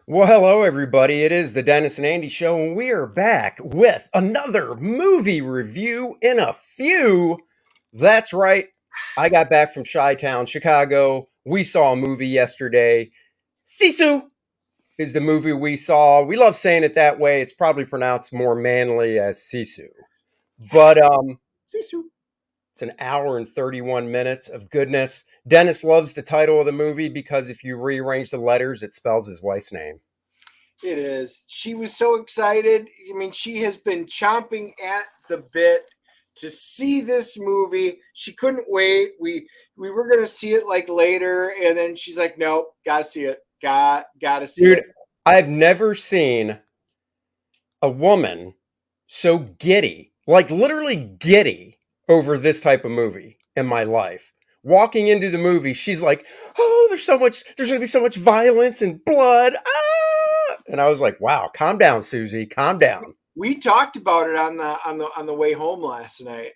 Well, hello, everybody. It is the Dennis and Andy Show, and we are back with another movie review in a few. That's right. I got back from Chi-Town, Chicago. We saw a movie yesterday. Sisu is the movie we saw. We love saying it that way. It's probably pronounced more manly as Sisu. But Sisu. it's an hour and 31 minutes of goodness. Dennis loves the title of the movie because if you rearrange the letters, it spells his wife's name. It is. She was so excited. I mean, she has been chomping at the bit to see this movie. She couldn't wait. We were gonna see it like later, and then she's like, "Nope, gotta see it. Gotta see Dude, it." I've never seen a woman so giddy, like literally giddy over this type of movie in my life. Walking into the movie, she's like, "Oh, there's going to be so much violence and blood." Ah! And I was like, "Wow, calm down, Susie, calm down." We talked about it on the way home last night,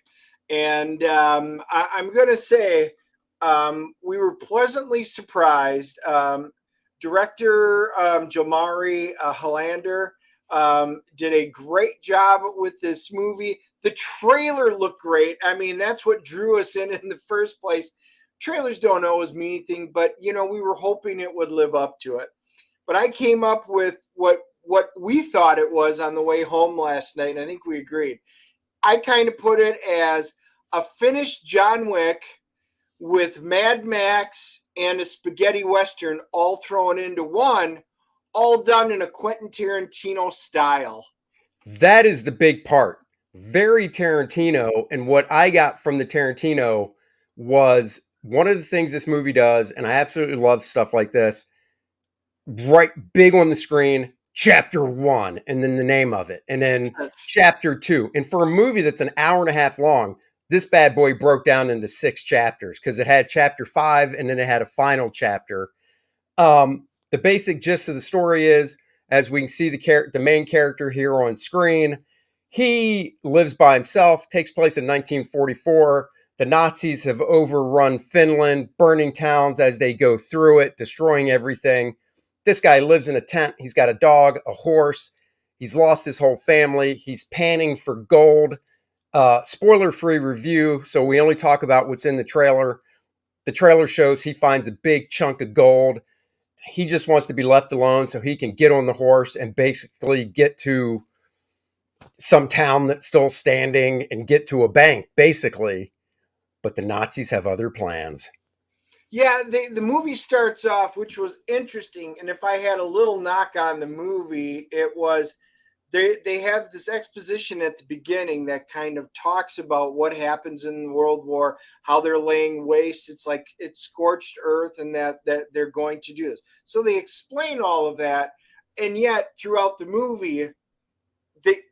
and I'm gonna say we were pleasantly surprised. Director Jomari Hollander did a great job with this movie. The trailer looked great. I mean, that's what drew us in the first place. Trailers don't always mean anything, but we were hoping it would live up to it. But I came up with what we thought it was on the way home last night, and I think we agreed. I kind of put it as a finished John Wick with Mad Max and a spaghetti western all thrown into one, all done in a Quentin Tarantino style. That is the big part. Very Tarantino. And what I got from the Tarantino was one of the things this movie does, and I absolutely love stuff like this, right big on the screen, chapter one, and then the name of it, and then chapter two. And for a movie that's an hour and a half long, this bad boy broke down into 6 chapters because it had chapter five and then it had a final chapter. The basic gist of the story is, as we can see the main character here on screen, he lives by himself, takes place in 1944. The Nazis have overrun Finland, burning towns as they go through it, destroying everything. This guy lives in a tent. He's got a dog, a horse. He's lost his whole family. He's panning for gold. Spoiler-free review, so we only talk about what's in the trailer. The trailer shows he finds a big chunk of gold. He just wants to be left alone so he can get on the horse and basically get to some town that's still standing and get to a bank, basically. But the Nazis have other plans. Yeah, the movie starts off, which was interesting. And if I had a little knock on the movie, it was they have this exposition at the beginning that kind of talks about what happens in World War, how they're laying waste. It's like it's scorched earth, and that they're going to do this. So they explain all of that, and yet throughout the movie,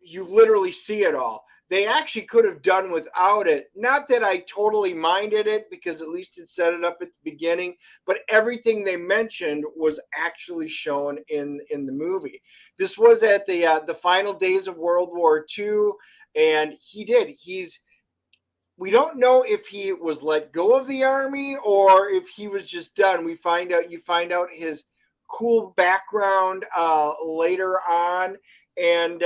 you literally see it all. They actually could have done without it. Not that I totally minded it, because at least it set it up at the beginning, but everything they mentioned was actually shown in the movie. This was at the final days of World War II, and we don't know if he was let go of the army or if he was just done. You find out his cool background later on, and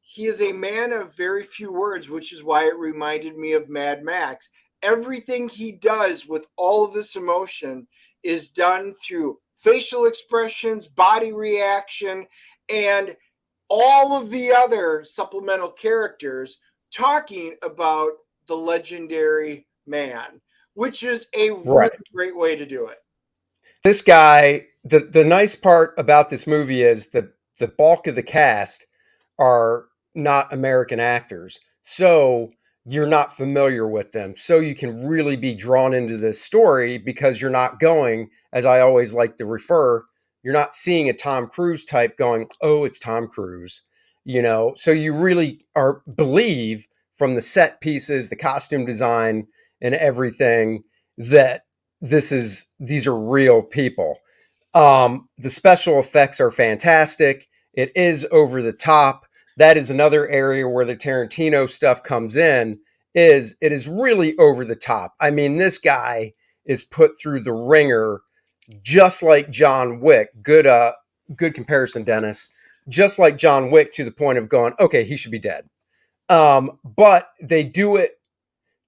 he is a man of very few words, which is why it reminded me of Mad Max. Everything he does with all of this emotion is done through facial expressions, body reaction, and all of the other supplemental characters talking about the legendary man, which is a really Right. great way to do it. This guy, the nice part about this movie is the bulk of the cast are not American actors. So you're not familiar with them. So you can really be drawn into this story because you're not going, as I always like to refer, you're not seeing a Tom Cruise type going, "Oh, it's Tom Cruise." So you really are believe from the set pieces, the costume design and everything that these are real people. The special effects are fantastic. It is over the top. That is another area where the Tarantino stuff comes in. Is it is really over the top. I mean, this guy is put through the ringer, just like John Wick. Good good comparison, Dennis. Just like John Wick, to the point of going, okay, he should be dead. But they do it.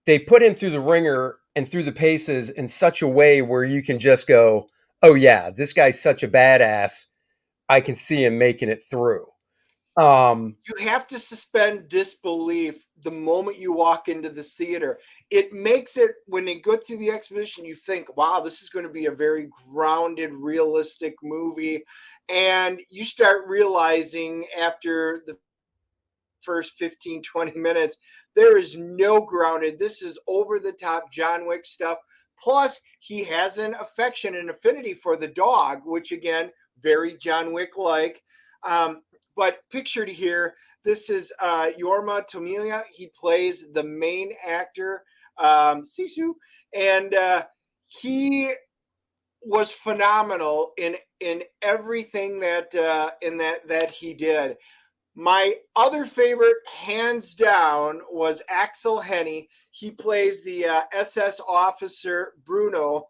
They put him through the ringer and through the paces in such a way where you can just go, oh yeah, this guy's such a badass. I can see him making it through. Um, You have to suspend disbelief the moment you walk into this theater. It makes it, when they go through the exposition, you think, wow, this is going to be a very grounded, realistic movie. And you start realizing after the first 15, 20 minutes, there is no grounded. This is over the top John Wick stuff. Plus, he has an affection and affinity for the dog, which again, very John Wick like. But pictured here, this is Yorma Tomilia. He plays the main actor, Sisu, and he was phenomenal in everything that he did. My other favorite, hands down, was Axel Henny. He plays the SS officer Bruno.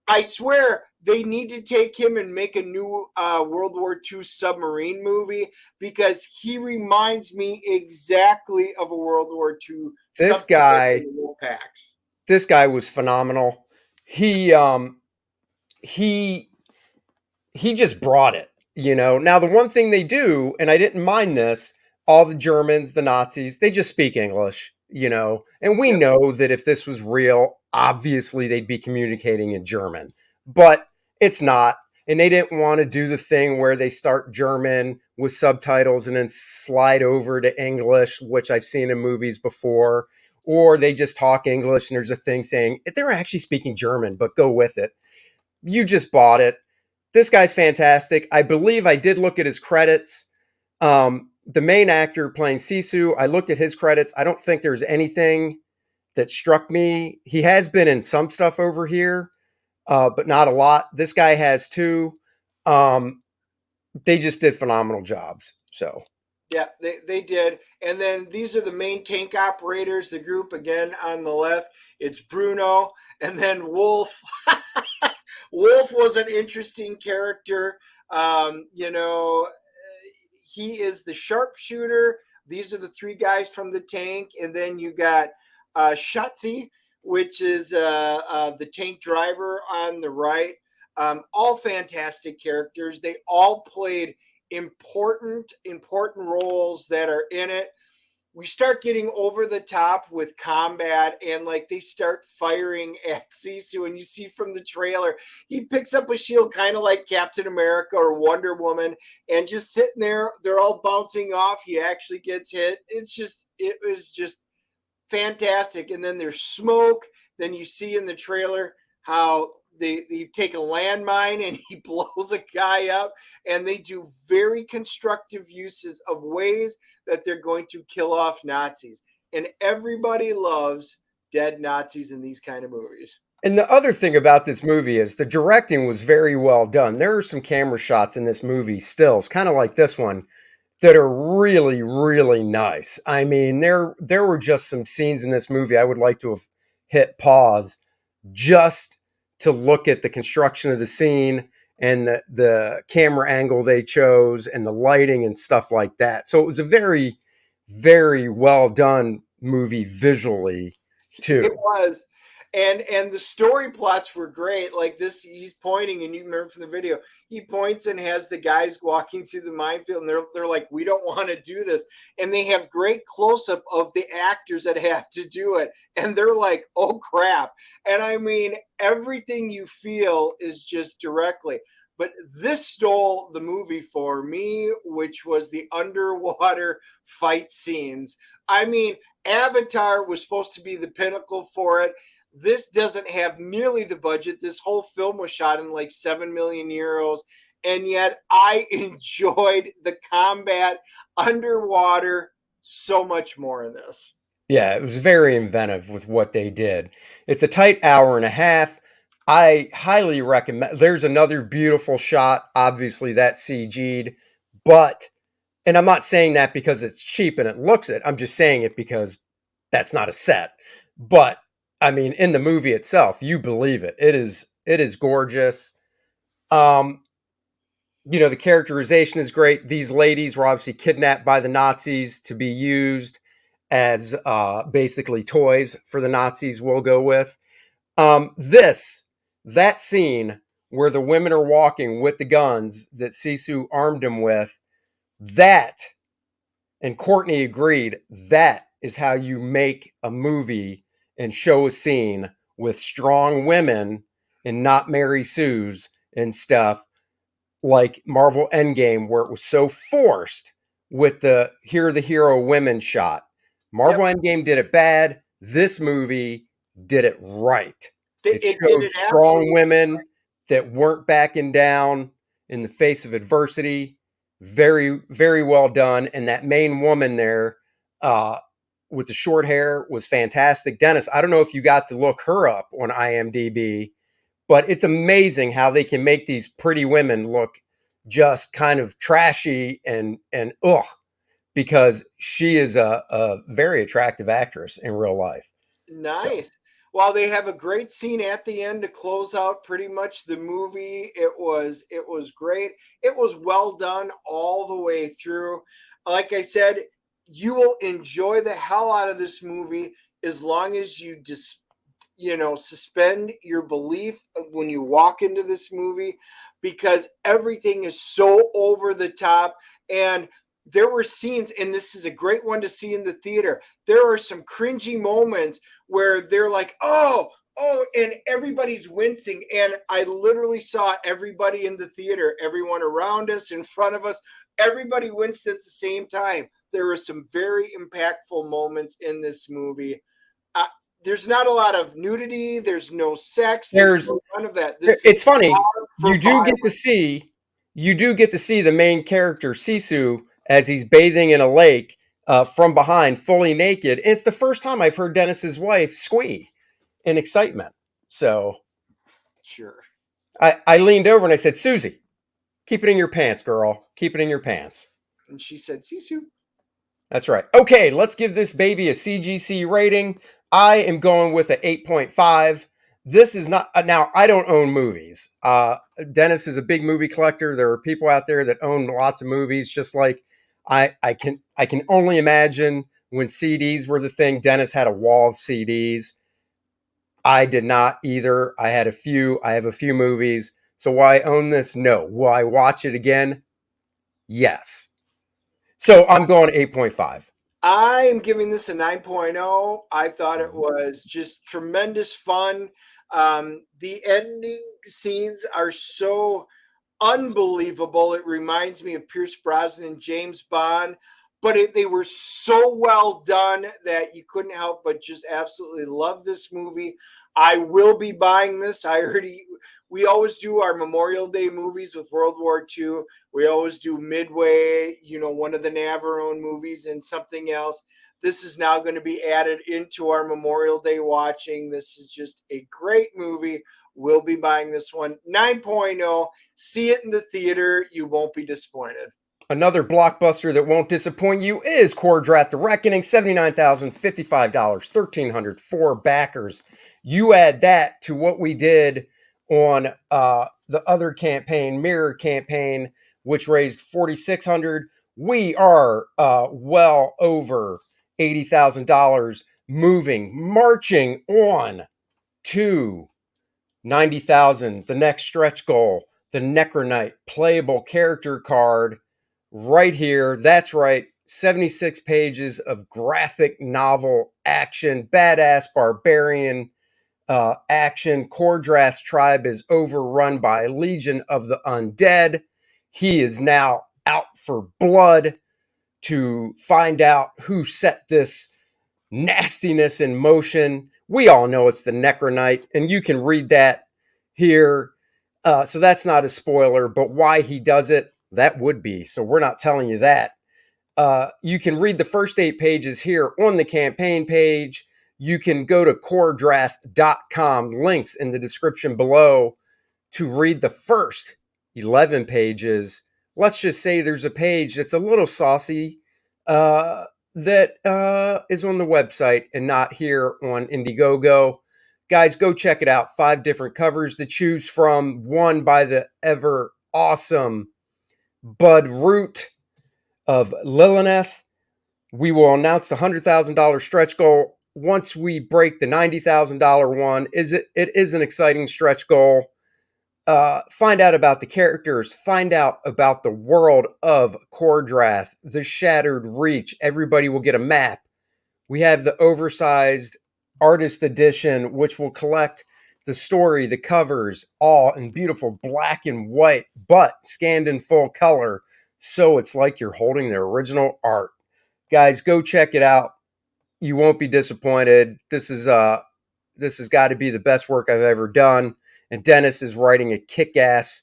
I swear they need to take him and make a new World War II submarine movie because he reminds me exactly of a World War II this submarine in guy, the Wolfpacks. this guy was phenomenal. He he he just brought it, you know. Now the one thing they do, and I didn't mind this, all the Germans, the Nazis, they just speak English, you know. And we Yep. know that if this was real, obviously they'd be communicating in German. But it's not. And they didn't want to do the thing where they start German with subtitles and then slide over to English, which I've seen in movies before. Or they just talk English and there's a thing saying they're actually speaking German, but go with it. You just bought it. This guy's fantastic. I believe I did look at his credits. The main actor playing Sisu, I looked at his credits. I don't think there's anything that struck me. He has been in some stuff over here, but not a lot. This guy has too. Um, they just did phenomenal jobs. So Yeah, they did. And then these are the main tank operators, the group again on the left. It's Bruno and then Wolf. Wolf was an interesting character. You know, he is the sharpshooter. These are the three guys from the tank. And then you got Shotzi, which is the tank driver on the right. All fantastic characters. They all played important roles that are in it. We start getting over the top with combat and like they start firing at Sisu, and you see from the trailer he picks up a shield kind of like Captain America or Wonder Woman and just sitting there, they're all bouncing off, he actually gets hit. It was just fantastic. And then there's smoke. Then you see in the trailer how they take a landmine and he blows a guy up, and they do very constructive uses of ways that they're going to kill off Nazis. And everybody loves dead Nazis in these kind of movies. and the other thing about this movie is the directing was very well done. There are some camera shots in this movie, stills, kind of like this one, that are really, really nice. I mean, there were just some scenes in this movie I would like to have hit pause just to look at the construction of the scene and the camera angle they chose and the lighting and stuff like that. So it was a very, very well done movie visually It too. was. And the story plots were great. Like this, he's pointing, and you remember from the video, he points and has the guys walking through the minefield, and they're like, we don't want to do this. And they have great close-up of the actors that have to do it. And they're like, oh crap. And I mean, everything you feel is just directly. But this stole the movie for me, which was the underwater fight scenes. I mean, Avatar was supposed to be the pinnacle for it. This doesn't have nearly the budget. This whole film was shot in like 7 million euros. And yet I enjoyed the combat underwater so much more in this. Yeah, it was very inventive with what they did. It's a tight hour and a half. I highly recommend. There's another beautiful shot. Obviously, that's CG'd, but and I'm not saying that because it's cheap and it looks it. I'm just saying it because that's not a set. But I mean, in the movie itself, you believe it. It is gorgeous. Um, The characterization is great. These ladies were obviously kidnapped by the Nazis to be used as basically toys for the Nazis, we'll go with. That scene where the women are walking with the guns that Sisu armed them with, that, and Courtney agreed, that is how you make a movie and show a scene with strong women and not Mary Sue's and stuff like Marvel Endgame, where it was so forced with the here are the hero women shot. Yep. Marvel Endgame did it bad. This movie did it right. It It did showed it strong absolutely. women that weren't backing down in the face of adversity. Very, very well done. And that main woman there uh, with the short hair was fantastic. Dennis, I don't know if you got to look her up on IMDb, but it's amazing how they can make these pretty women look just kind of trashy and ugh, because she is a very attractive actress in real life. So Nice. Well, they have a great scene at the end to close out pretty much the movie. It was great. It was well done all the way through. Like I said, you will enjoy the hell out of this movie as long as you just suspend your belief when you walk into this movie, because everything is so over the top. And there were scenes, and this is a great one to see in the theater. There are some cringy moments where they're like, oh, and everybody's wincing. And I literally saw everybody in the theater, everyone around us, in front of us, everybody winced at the same time. There were some very impactful moments in this movie. uh, there's not a lot of nudity. There's no sex. There's there's none of that. This is it's funny. for You do get to violence. see you do get to see the main character Sisu as he's bathing in a lake from behind, fully naked. And it's the first time I've heard Dennis's wife squee in excitement. So Sure. I leaned over and I said, Susie, keep it in your pants, girl. Keep it in your pants. And she said, Sisu. That's right. Okay, let's give this baby a CGC rating. I am going with an 8.5. This is not now. I don't own movies. Dennis is a big movie collector. There are people out there that own lots of movies, just like I can only imagine when CDs were the thing. Dennis had a wall of CDs. I did not either. I had a few. I have a few movies. So will I own this? No. Will I watch it again? Yes. So I'm going 8.5. I'm giving this a 9.0. I thought it was just tremendous fun. The ending scenes are so unbelievable. It reminds me of Pierce Brosnan and James Bond, but they were so well done that you couldn't help but just absolutely love this movie. I will be buying this. We always do our Memorial Day movies with World War II. We always do Midway, one of the Navarone movies and something else. This is now going to be added into our Memorial Day watching. This is just a great movie. We'll be buying this one. 9.0. See it in the theater. You won't be disappointed. Another blockbuster that won't disappoint you is Kor-Drath The Reckoning, $79,055, 1,304 backers. You add that to what we did on the other campaign, Mirror campaign, which raised 4,600. We are well over $80,000, marching on to 90,000, the next stretch goal, the Necronite playable character card right here. That's right. 76 pages of graphic novel action, badass barbarian action. Kor-Drath's tribe is overrun by a legion of the undead. He is now out for blood to find out who set this nastiness in motion. We all know it's the Necronite, and you can read that here. So that's not a spoiler, but why he does it, that would be. So we're not telling you that. You can read the first 8 pages here on the campaign page. You can go to Kor-Drath.com, links in the description below, to read the first 11 pages. Let's just say there's a page that's a little saucy that is on the website and not here on Indiegogo. Guys, go check it out. 5 different covers to choose from, one by the ever awesome Bud Root of Lilith. We will announce the $100,000 stretch goal once we break the $90,000 one. It is an exciting stretch goal. Find out about the characters, find out about the world of Kor-Drath, the Shattered Reach. Everybody will get a map. We have the oversized artist edition, which will collect the story, the covers, all in beautiful black and white, but scanned in full color. So it's like you're holding the original art. Guys, go check it out. You won't be disappointed. This has got to be the best work I've ever done. And Dennis is writing a kick-ass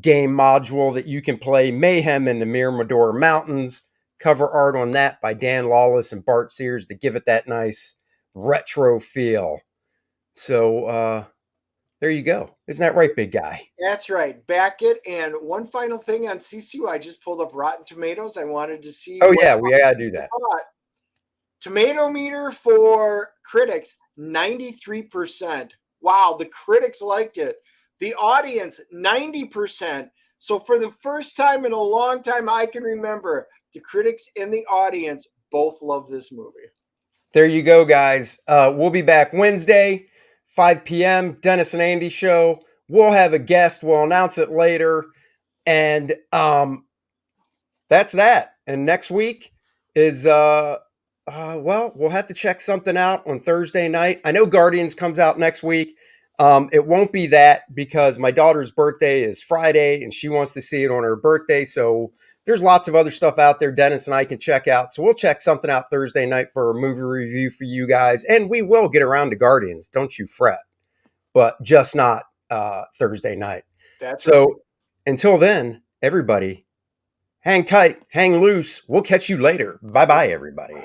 game module that you can play Mayhem in the Mirador Mountains. Cover art on that by Dan Lawless and Bart Sears to give it that nice retro feel. So there you go. Isn't that right, big guy? That's right. Back it. And one final thing on Sisu, I just pulled up Rotten Tomatoes. I wanted to see Oh what yeah, we gotta do that. thought. Tomato meter for critics, 93%. Wow, the critics liked it. The audience, 90%. So for the first time in a long time I can remember, the critics and the audience both love this movie. There you go, guys. We'll be back Wednesday, 5 p.m. Dennis and Andy show. We'll have a guest. We'll announce it later. And that's that. And next week is well, we'll have to check something out on Thursday night. I know Guardians comes out next week. It won't be that because my daughter's birthday is Friday and she wants to see it on her birthday. So there's lots of other stuff out there Dennis and I can check out. So we'll check something out Thursday night for a movie review for you guys. And we will get around to Guardians. Don't you fret. But just not Thursday night. That's So right. until then, everybody, hang tight, hang loose. We'll catch you later. Bye bye, everybody.